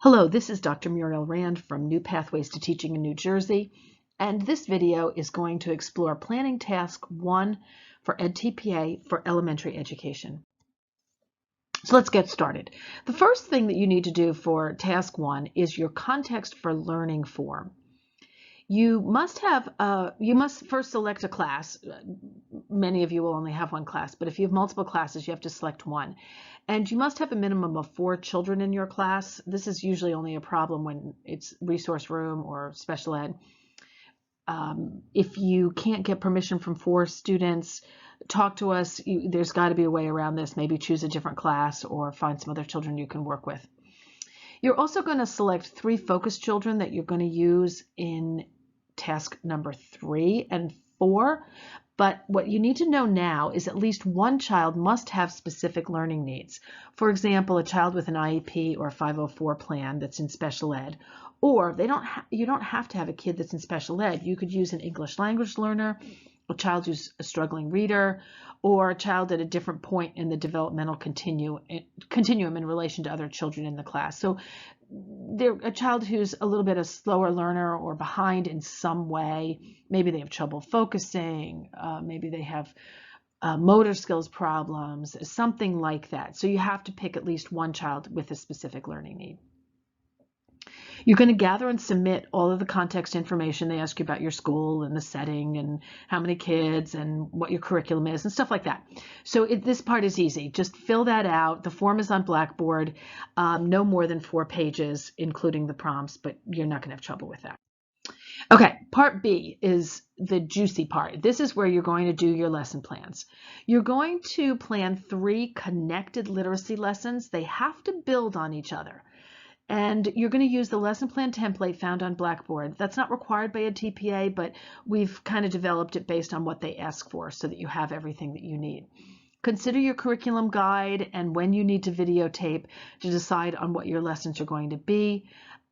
Hello, this is Dr. Muriel Rand from New Pathways to Teaching in New Jersey, and this video is going to explore Planning Task 1 for edTPA for elementary education. So let's get started. The first thing that you need to do for Task 1 is your Context for Learning form. You must first select a class. Many of you will only have one class, but if you have multiple classes, you have to select one. And you must have a minimum of 4 children in your class. This is usually only a problem when it's resource room or special ed. If you can't get permission from 4 students, talk to us. There's got to be a way around this. Maybe choose a different class or find some other children you can work with. You're also going to select 3 focus children that you're going to use in task number 3 and 4. But what you need to know now is at least one child must have specific learning needs. For example, a child with an IEP or a 504 plan that's in special ed. Or you don't have to have a kid that's in special ed. You could use an English language learner, a child who's a struggling reader, or a child at a different point in the developmental continuum in relation to other children in the class. So they're a child who's a little bit a slower learner or behind in some way. Maybe they have trouble focusing. Maybe they have motor skills problems, something like that. So you have to pick at least one child with a specific learning need. You're going to gather and submit all of the context information. They ask you about your school and the setting and how many kids and what your curriculum is and stuff like that. So this part is easy. Just fill that out. The form is on Blackboard, no more than 4 pages, including the prompts, but you're not going to have trouble with that. Okay, part B is the juicy part. This is where you're going to do your lesson plans. You're going to plan 3 connected literacy lessons. They have to build on each other. And you're going to use the lesson plan template found on Blackboard. That's not required by edTPA, but we've kind of developed it based on what they ask for so that you have everything that you need. Consider your curriculum guide and when you need to videotape to decide on what your lessons are going to be.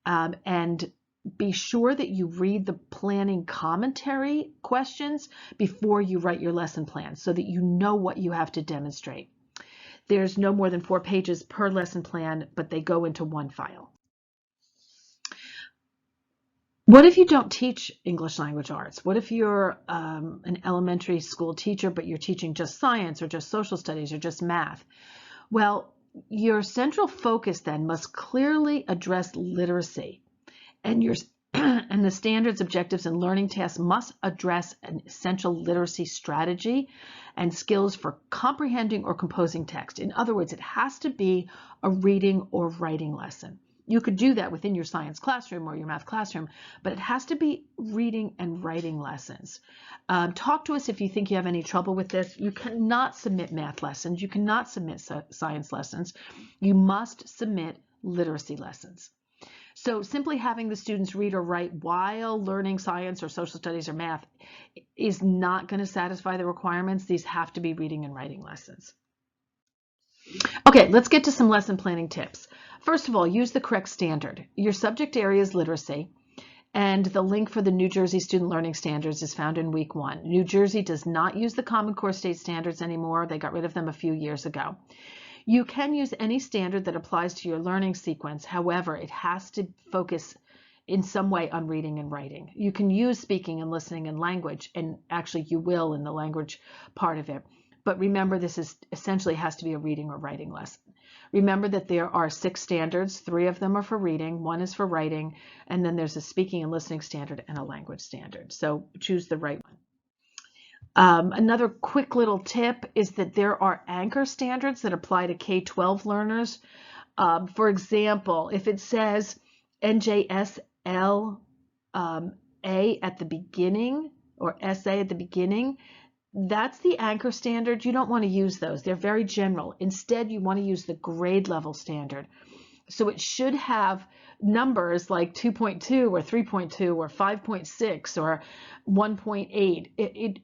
And be sure that you read the planning commentary questions before you write your lesson plan so that you know what you have to demonstrate. There's no more than 4 pages per lesson plan, but they go into one file. What if you don't teach English language arts? What if you're an elementary school teacher, but you're teaching just science or just social studies or just math? Well, your central focus then must clearly address literacy, and and the standards, objectives, and learning tasks must address an essential literacy strategy and skills for comprehending or composing text. In other words, it has to be a reading or writing lesson. You could do that within your science classroom or your math classroom, but it has to be reading and writing lessons. Talk to us if you think you have any trouble with this. You cannot submit math lessons. You cannot submit science lessons. You must submit literacy lessons. So simply having the students read or write while learning science or social studies or math is not going to satisfy the requirements. These have to be reading and writing lessons. Okay, let's get to some lesson planning tips. First of all, use the correct standard. Your subject area is literacy, and the link for the New Jersey Student Learning Standards is found in week 1. New Jersey does not use the Common Core State Standards anymore. They got rid of them a few years ago. You can use any standard that applies to your learning sequence. However, it has to focus in some way on reading and writing. You can use speaking and listening and language, and actually you will in the language part of it. But remember, this is essentially has to be a reading or writing lesson. Remember that there are 6 standards. 3 of them are for reading, 1 is for writing, and then there's a speaking and listening standard and a language standard. So choose the right one. Another quick little tip is that there are anchor standards that apply to K-12 learners. For example, if it says NJSL A at the beginning or SA at the beginning, that's the anchor standard. You don't want to use those. They're very general. Instead, you want to use the grade level standard. So it should have numbers like 2.2 or 3.2 or 5.6 or 1.8.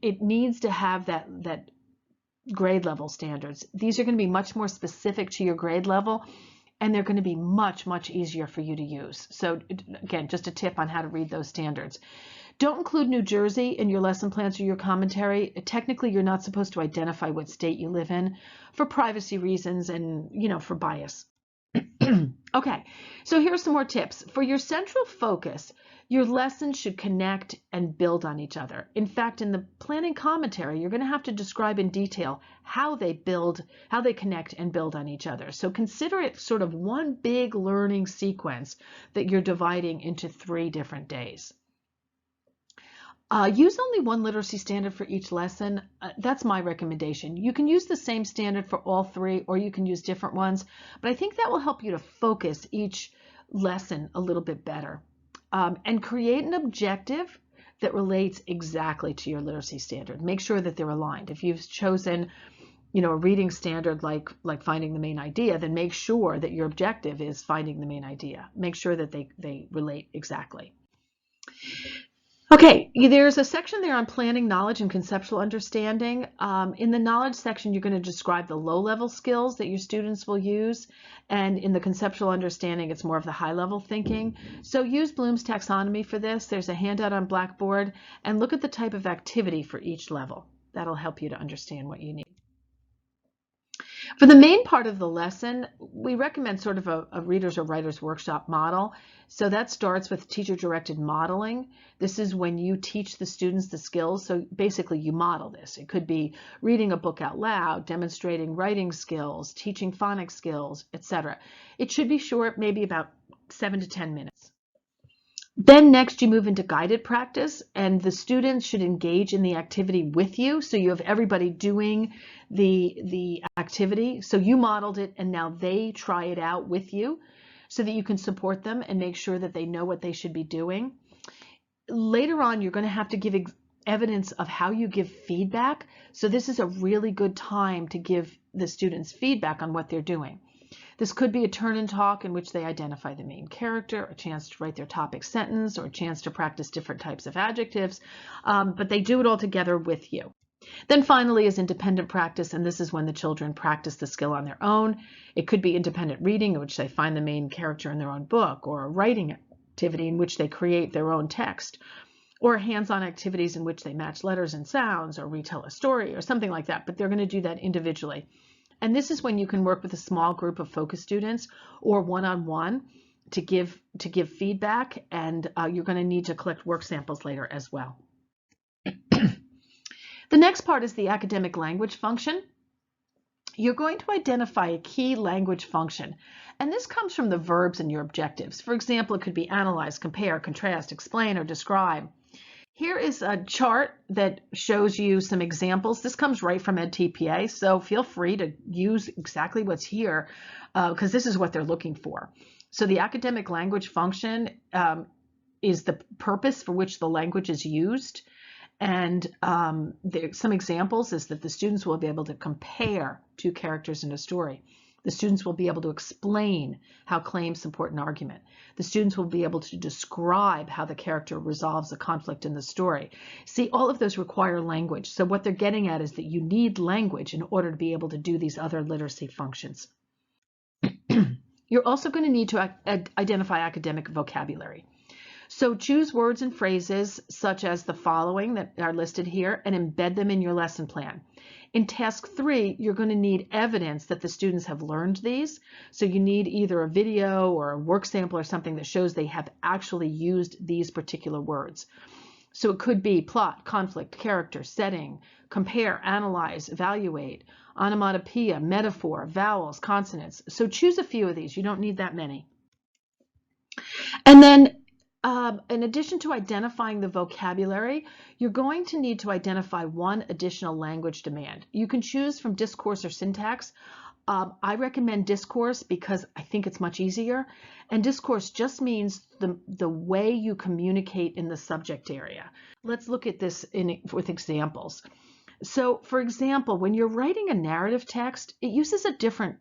It needs to have that grade level standards. These are going to be much more specific to your grade level, and they're going to be much, much easier for you to use. So again, just a tip on how to read those standards. Don't include New Jersey in your lesson plans or your commentary. Technically, you're not supposed to identify what state you live in for privacy reasons and, for bias. Okay, so here's some more tips. For your central focus, your lessons should connect and build on each other. In fact, in the planning commentary, you're going to have to describe in detail how they connect and build on each other. So consider it sort of one big learning sequence that you're dividing into 3 different days. Use only one literacy standard for each lesson. That's my recommendation. You can use the same standard for all 3, or you can use different ones, but I think that will help you to focus each lesson a little bit better. And create an objective that relates exactly to your literacy standard. Make sure that they're aligned. If you've chosen, a reading standard like finding the main idea, then make sure that your objective is finding the main idea. Make sure that they relate exactly. Okay, there's a section there on planning knowledge and conceptual understanding. In the knowledge section, you're going to describe the low-level skills that your students will use. And in the conceptual understanding, it's more of the high-level thinking. So use Bloom's taxonomy for this. There's a handout on Blackboard. And look at the type of activity for each level. That'll help you to understand what you need. For the main part of the lesson, we recommend sort of a readers or writers workshop model. So that starts with teacher-directed modeling. This is when you teach the students the skills. So basically you model this. It could be reading a book out loud, demonstrating writing skills, teaching phonics skills, etc. It should be short, maybe about 7 to 10 minutes. Then next you move into guided practice, and the students should engage in the activity with you. So you have everybody doing the activity. So you modeled it and now they try it out with you so that you can support them and make sure that they know what they should be doing. Later on, you're going to have to give evidence of how you give feedback. So this is a really good time to give the students feedback on what they're doing. This could be a turn and talk in which they identify the main character, a chance to write their topic sentence, or a chance to practice different types of adjectives, but they do it all together with you. Then finally is independent practice, and this is when the children practice the skill on their own. It could be independent reading, in which they find the main character in their own book, or a writing activity in which they create their own text, or hands-on activities in which they match letters and sounds, or retell a story, or something like that, but they're going to do that individually. And this is when you can work with a small group of focus students or one-on-one to give feedback, and you're going to need to collect work samples later as well. The next part is the academic language function. You're going to identify a key language function, and this comes from the verbs in your objectives. For example, it could be analyze, compare, contrast, explain, or describe. Here is a chart that shows you some examples. This comes right from edTPA, so feel free to use exactly what's here because this is what they're looking for. So the academic language function is the purpose for which the language is used. And some examples is that the students will be able to compare 2 characters in a story. The students will be able to explain how claims support an argument. The students will be able to describe how the character resolves a conflict in the story. See, all of those require language. So what they're getting at is that you need language in order to be able to do these other literacy functions. You're also going to need to identify academic vocabulary. So choose words and phrases such as the following that are listed here and embed them in your lesson plan. In task 3, you're going to need evidence that the students have learned these. So you need either a video or a work sample or something that shows they have actually used these particular words. So it could be plot, conflict, character, setting, compare, analyze, evaluate, onomatopoeia, metaphor, vowels, consonants. So choose a few of these. You don't need that many. And then in addition to identifying the vocabulary, you're going to need to identify one additional language demand. You can choose from discourse or syntax. I recommend discourse because I think it's much easier. And discourse just means the way you communicate in the subject area. Let's look at this with examples. So, for example, when you're writing a narrative text, it uses a different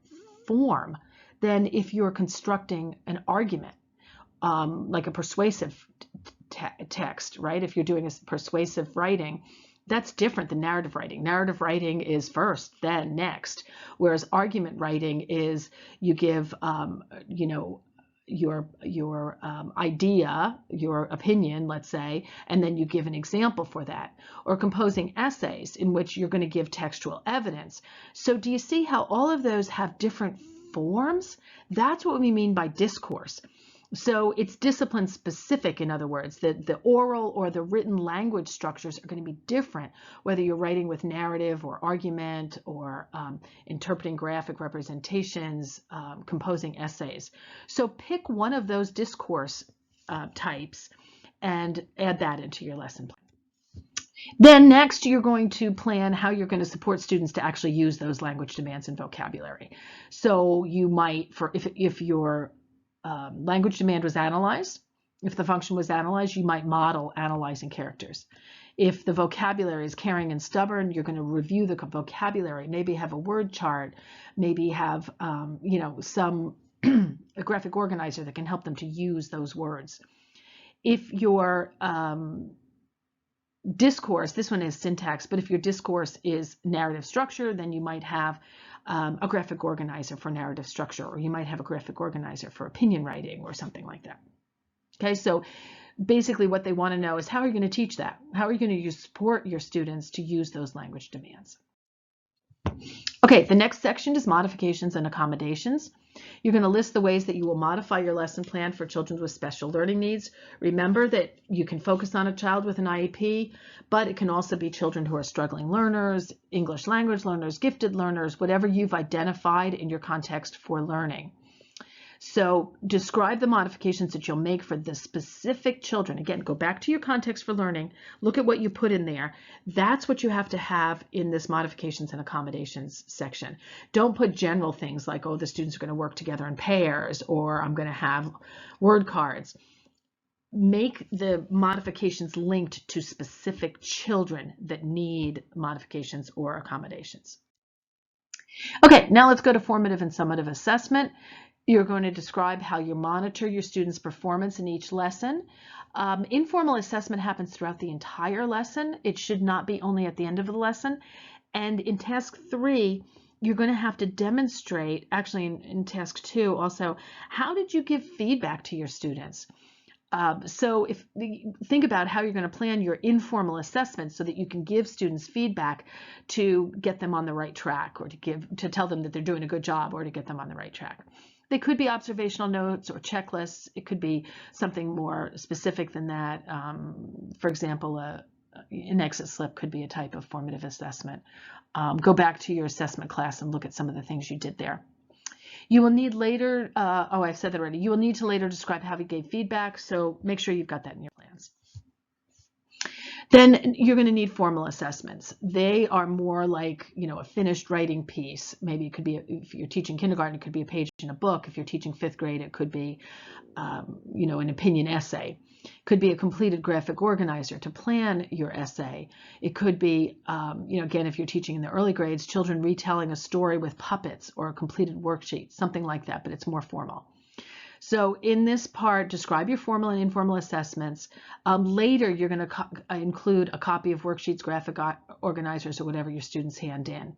form than if you're constructing an argument. Like a persuasive text, right? If you're doing a persuasive writing, that's different than narrative writing. Narrative writing is first, then next, whereas argument writing is you give, your idea, your opinion, let's say, and then you give an example for that. Or composing essays in which you're going to give textual evidence. So do you see how all of those have different forms. That's what we mean by discourse. So it's discipline specific, in other words, that the oral or the written language structures are going to be different, whether you're writing with narrative or argument or interpreting graphic representations, composing essays. So pick one of those discourse types and add that into your lesson plan. Then next, you're going to plan how you're going to support students to actually use those language demands and vocabulary. So you might, if your language demand was analyzed, if the function was analyzed, you might model analyzing characters. If the vocabulary is caring and stubborn, you're going to review the vocabulary, maybe have a word chart, maybe have some a graphic organizer that can help them to use those words. If your discourse, this one is syntax, but if your discourse is narrative structure, then you might have a graphic organizer for narrative structure, or you might have a graphic organizer for opinion writing or something like that. Okay, so basically what they want to know is how are you going to teach that? How are you going to support your students to use those language demands? Okay, the next section is modifications and accommodations. You're going to list the ways that you will modify your lesson plan for children with special learning needs. Remember that you can focus on a child with an IEP, but it can also be children who are struggling learners, English language learners, gifted learners, whatever you've identified in your context for learning. So describe the modifications that you'll make for the specific children. Again, go back to your context for learning. Look at what you put in there. That's what you have to have in this modifications and accommodations section. Don't put general things like, oh, the students are going to work together in pairs, or I'm going to have word cards. Make the modifications linked to specific children that need modifications or accommodations. Okay, now let's go to formative and summative assessment. You're going to describe how you monitor your students' performance in each lesson. Informal assessment happens throughout the entire lesson. It should not be only at the end of the lesson. And in task 3, you're going to have to demonstrate, actually in task 2 also, how did you give feedback to your students? So think about how you're going to plan your informal assessment so that you can give students feedback to get them on the right track, or to tell them that they're doing a good job, or to get them on the right track. They could be observational notes or checklists. It could be something more specific than that. For example, an exit slip could be a type of formative assessment. Go back to your assessment class and look at some of the things you did there. You will need later, I've said that already. You will need to later describe how you gave feedback, so make sure you've got that in your plans. Then you're going to need formal assessments. They are more like, a finished writing piece. Maybe it could be, if you're teaching kindergarten, it could be a page in a book. If you're teaching 5th grade, it could be, an opinion essay. It could be a completed graphic organizer to plan your essay. It could be, again, if you're teaching in the early grades, children retelling a story with puppets or a completed worksheet, something like that, but it's more formal. So in this part, describe your formal and informal assessments. Later, you're going to include a copy of worksheets, graphic organizers, or whatever your students hand in.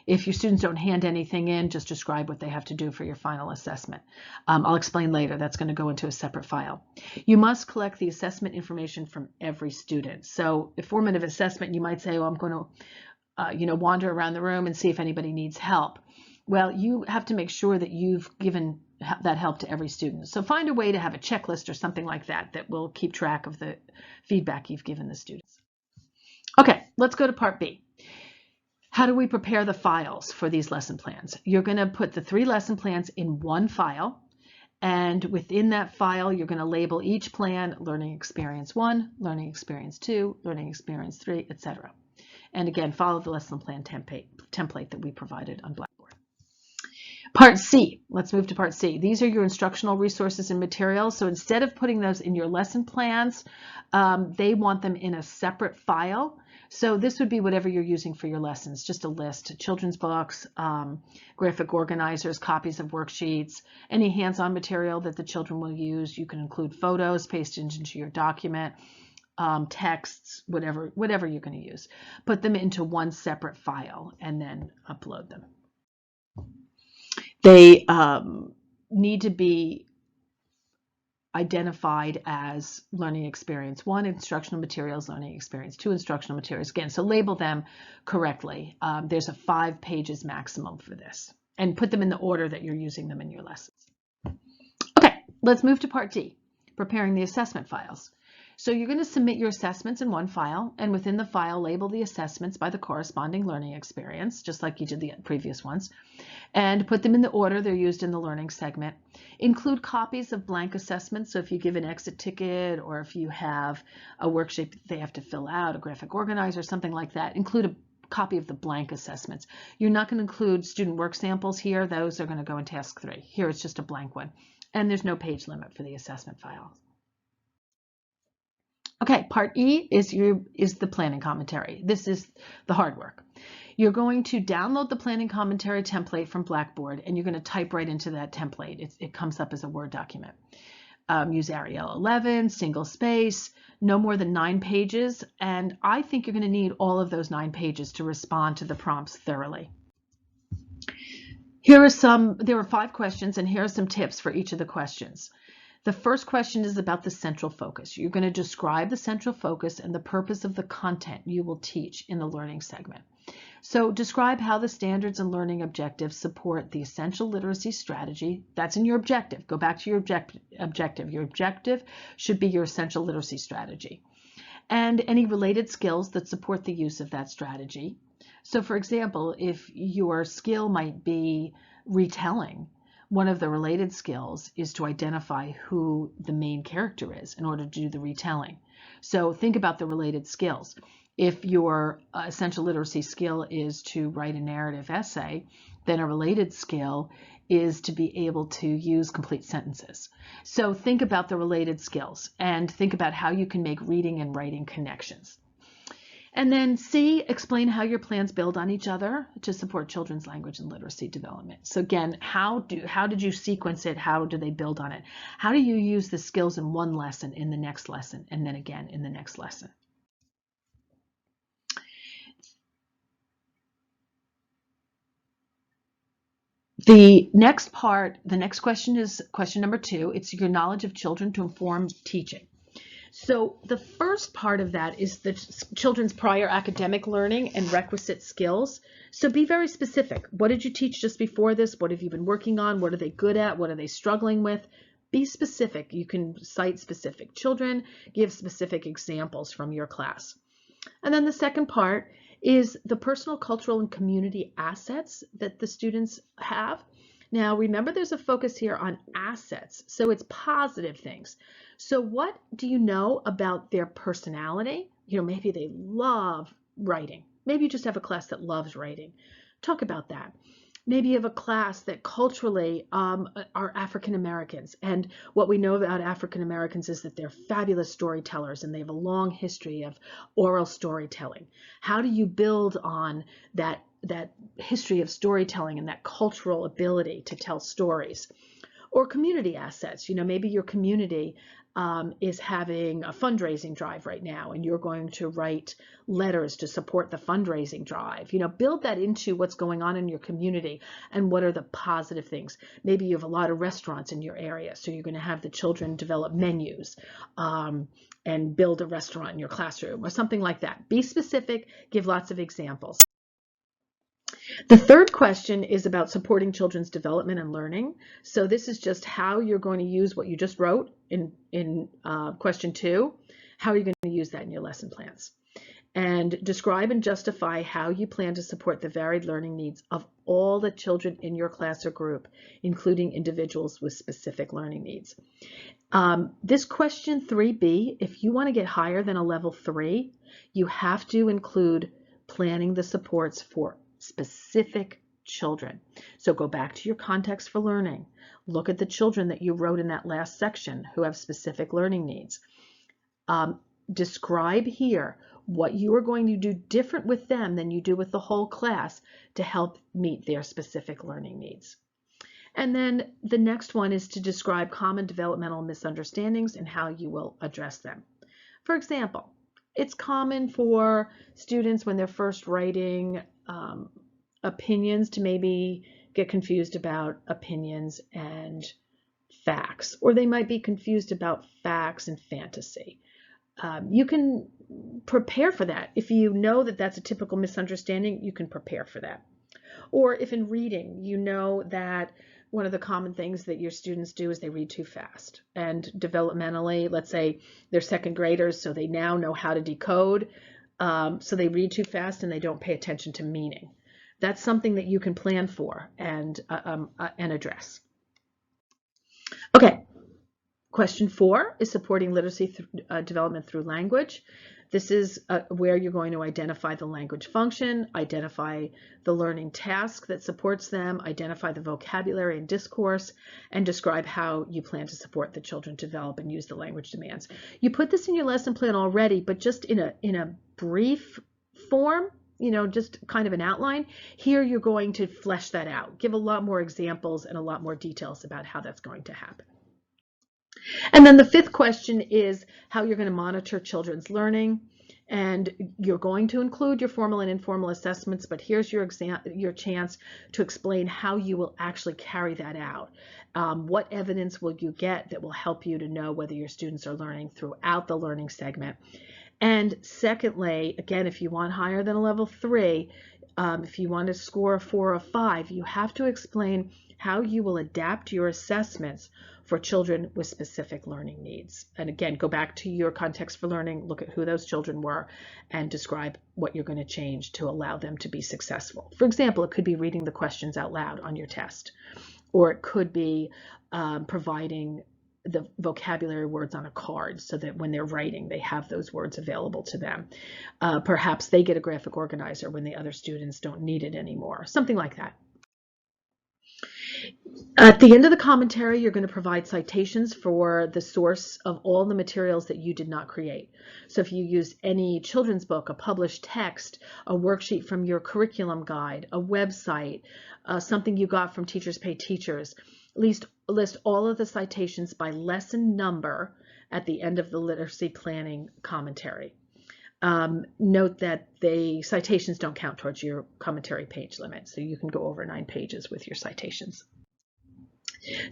If your students don't hand anything in, just describe what they have to do for your final assessment. I'll explain later. That's going to go into a separate file. You must collect the assessment information from every student. So if formative assessment, you might say, well, I'm going to wander around the room and see if anybody needs help. Well, you have to make sure that you've given that help to every student. So find a way to have a checklist or something like that will keep track of the feedback you've given the students. Okay, let's go to part B. How do we prepare the files for these lesson plans? You're going to put the 3 lesson plans in one file, and within that file, you're going to label each plan Learning Experience 1, Learning Experience 2, Learning Experience 3, etc. And again, follow the lesson plan template that we provided on Blackboard. Part C, let's move to part C. These are your instructional resources and materials. So instead of putting those in your lesson plans, they want them in a separate file. So this would be whatever you're using for your lessons, just a list: children's books, graphic organizers, copies of worksheets, any hands-on material that the children will use. You can include photos pasted into your document, texts, whatever you're going to use. Put them into one separate file and then upload them. They need to be identified as Learning Experience 1, Instructional Materials, Learning Experience 2, Instructional Materials. Again, so label them correctly. There's a 5 pages maximum for this. and put them in the order that you're using them in your lessons. Okay, let's move to part D, preparing the assessment files. So you're going to submit your assessments in one file, and within the file, label the assessments by the corresponding learning experience, just like you did the previous ones, and put them in the order they're used in the learning segment. Include copies of blank assessments, so if you give an exit ticket or if you have a worksheet that they have to fill out, a graphic organizer, something like that, include a copy of the blank assessments. You're not going to include student work samples here. Those are going to go in task 3. Here it's just a blank one, and there's no page limit for the assessment files. Okay, part E is the planning commentary. This is the hard work. You're going to download the planning commentary template from Blackboard, and you're going to type right into that template. It comes up as a Word document. Use Arial 11, single space, no more than 9 pages, and I think you're going to need all of those 9 pages to respond to the prompts thoroughly. There are 5 questions, and here are some tips for each of the questions. The first question is about the central focus. You're going to describe the central focus and the purpose of the content you will teach in the learning segment. So describe how the standards and learning objectives support the essential literacy strategy. That's in your objective. Go back to your objective. Your objective should be your essential literacy strategy. And any related skills that support the use of that strategy. So for example, if your skill might be retelling, one of the related skills is to identify who the main character is in order to do the retelling. So think about the related skills. If your essential literacy skill is to write a narrative essay, then a related skill is to be able to use complete sentences. So think about the related skills and think about how you can make reading and writing connections. And then C, explain how your plans build on each other to support children's language and literacy development. So again, how did you sequence it? How do they build on it? How do you use the skills in one lesson, in the next lesson, and then again in the next lesson? The next question is question number 2. It's your knowledge of children to inform teaching. So the first part of that is the children's prior academic learning and requisite skills. So be very specific. What did you teach just before this? What have you been working on? What are they good at? What are they struggling with? Be specific. You can cite specific children, give specific examples from your class. And then the second part is the personal, cultural, and community assets that the students have. Now, remember, there's a focus here on assets, so it's positive things. So what do you know about their personality? Maybe they love writing. Maybe you just have a class that loves writing. Talk about that. Maybe you have a class that culturally are African Americans, and what we know about African Americans is that they're fabulous storytellers and they have a long history of oral storytelling. How do you build on that history of storytelling and that cultural ability to tell stories? Or community assets. Maybe your community is having a fundraising drive right now, and you're going to write letters to support the fundraising drive. Build that into what's going on in your community and what are the positive things. Maybe you have a lot of restaurants in your area, so you're going to have the children develop menus and build a restaurant in your classroom or something like that. Be specific, give lots of examples. The third question is about supporting children's development and learning. So this is just how you're going to use what you just wrote in question 2. How are you going to use that in your lesson plans? And describe and justify how you plan to support the varied learning needs of all the children in your class or group, including individuals with specific learning needs. This question 3B, if you want to get higher than a level 3, you have to include planning the supports for specific children. So go back to your context for learning. Look at the children that you wrote in that last section who have specific learning needs. Describe here what you are going to do different with them than you do with the whole class to help meet their specific learning needs. And then the next one is to describe common developmental misunderstandings and how you will address them. For example, it's common for students when they're first writing opinions to maybe get confused about opinions and facts, or they might be confused about facts and fantasy. You can prepare for that. If you know that that's a typical misunderstanding, you can prepare for that. Or if in reading, you know that one of the common things that your students do is they read too fast. And developmentally, let's say they're second graders, so they now know how to decode. So they read too fast and they don't pay attention to meaning. That's something that you can plan for and address. Okay, question 4 is supporting literacy development through language. This is where you're going to identify the language function, identify the learning task that supports them, identify the vocabulary and discourse, and describe how you plan to support the children to develop and use the language demands. You put this in your lesson plan already, but just in a brief form, just kind of an outline. Here you're going to flesh that out, give a lot more examples and a lot more details about how that's going to happen. And then the 5th question is how you're going to monitor children's learning. And you're going to include your formal and informal assessments, but here's your chance to explain how you will actually carry that out. What evidence will you get that will help you to know whether your students are learning throughout the learning segment? And secondly, again, if you want higher than a level 3, if you want to score a 4 or 5, you have to explain how you will adapt your assessments for children with specific learning needs. And again, go back to your context for learning, look at who those children were, and describe what you're going to change to allow them to be successful. For example, it could be reading the questions out loud on your test, or it could be providing the vocabulary words on a card so that when they're writing, they have those words available to them. Perhaps they get a graphic organizer when the other students don't need it anymore, something like that. At the end of the commentary, you're going to provide citations for the source of all the materials that you did not create. So if you used any children's book, a published text, a worksheet from your curriculum guide, a website, something you got from Teachers Pay Teachers, list all of the citations by lesson number at the end of the literacy planning commentary. Note that the citations don't count towards your commentary page limit, so you can go over 9 pages with your citations.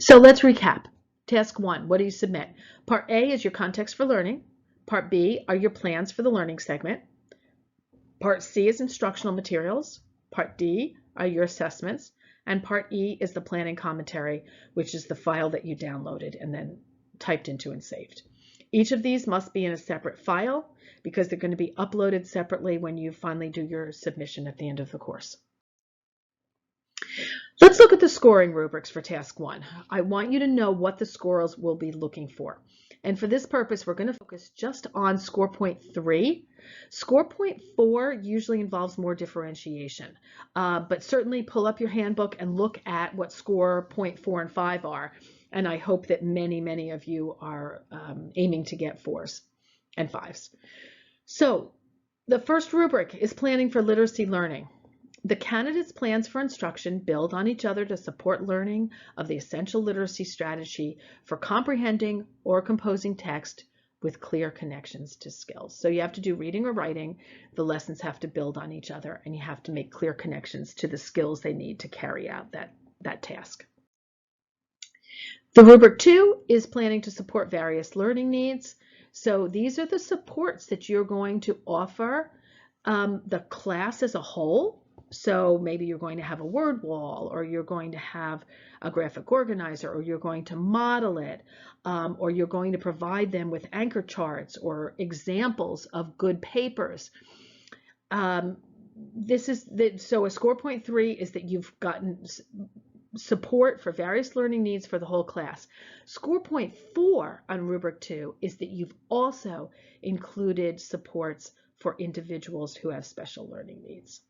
So let's recap. Task 1, what do you submit? Part A is your context for learning. Part B are your plans for the learning segment. Part C is instructional materials. Part D are your assessments. And Part E is the planning commentary, which is the file that you downloaded and then typed into and saved. Each of these must be in a separate file because they're going to be uploaded separately when you finally do your submission at the end of the course. Let's look at the scoring rubrics for task 1. I want you to know what the scorers will be looking for. And for this purpose, we're going to focus just on score point 3. Score point 4 usually involves more differentiation, but certainly pull up your handbook and look at what score point 4 and 5 are. And I hope that many of you are aiming to get 4s and 5s. So the first rubric is planning for literacy learning. The candidates' plans for instruction build on each other to support learning of the essential literacy strategy for comprehending or composing text with clear connections to skills. So you have to do reading or writing. The lessons have to build on each other, and you have to make clear connections to the skills they need to carry out that task. The rubric 2 is planning to support various learning needs. So these are the supports that you're going to offer the class as a whole. So maybe you're going to have a word wall, or you're going to have a graphic organizer, or you're going to model it, or you're going to provide them with anchor charts or examples of good papers. So a score point 3 is that you've gotten support for various learning needs for the whole class. Score point 4 on rubric 2 is that you've also included supports for individuals who have special learning needs.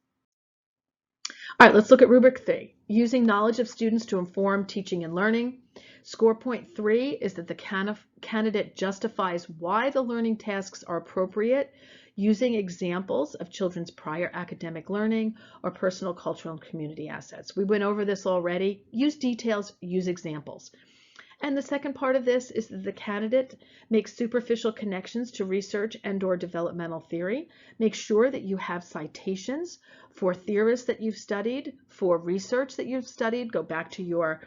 All right, let's look at rubric 3, using knowledge of students to inform teaching and learning. Score point 3 is that the candidate justifies why the learning tasks are appropriate using examples of children's prior academic learning or personal, cultural, and community assets. We went over this already. Use details, use examples. And the second part of this is that the candidate makes superficial connections to research and/or developmental theory. Make sure that you have citations for theorists that you've studied, for research that you've studied. Go back to your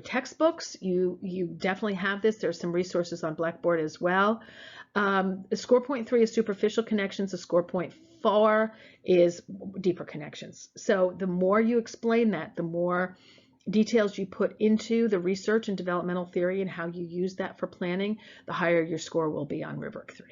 textbooks. You definitely have this. There's some resources on Blackboard as well. Score point 3 is superficial connections. A score point 4 is deeper connections. So the more you explain that, the more details you put into the research and developmental theory and how you use that for planning, the higher your score will be on Rubric 3.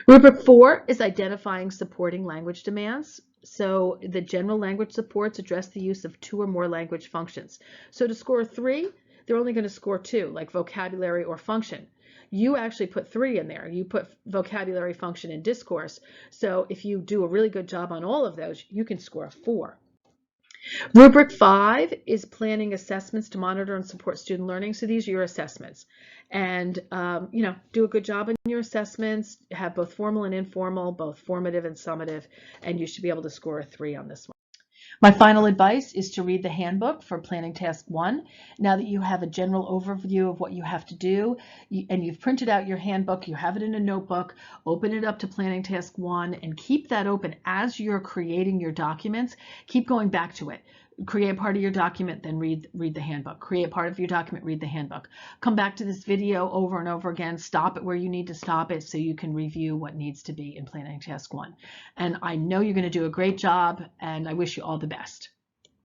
Rubric 4 is identifying supporting language demands. So the general language supports address the use of 2 or more language functions. So to score 3, they're only going to score 2, like vocabulary or function. You actually put 3 in there. You put vocabulary, function, and discourse. So if you do a really good job on all of those, you can score a 4. Rubric 5 is planning assessments to monitor and support student learning. So these are your assessments. And, do a good job in your assessments, have both formal and informal, both formative and summative, and you should be able to score a 3 on this one. My final advice is to read the handbook for Planning Task 1. Now that you have a general overview of what you have to do, and you've printed out your handbook, you have it in a notebook, open it up to Planning Task 1 and keep that open as you're creating your documents. Keep going back to it. Create part of your document, then read the handbook. Create part of your document, read the handbook. Come back to this video over and over again. Stop it where you need to stop it so you can review what needs to be in Planning Task 1. And I know you're going to do a great job, and I wish you all the best.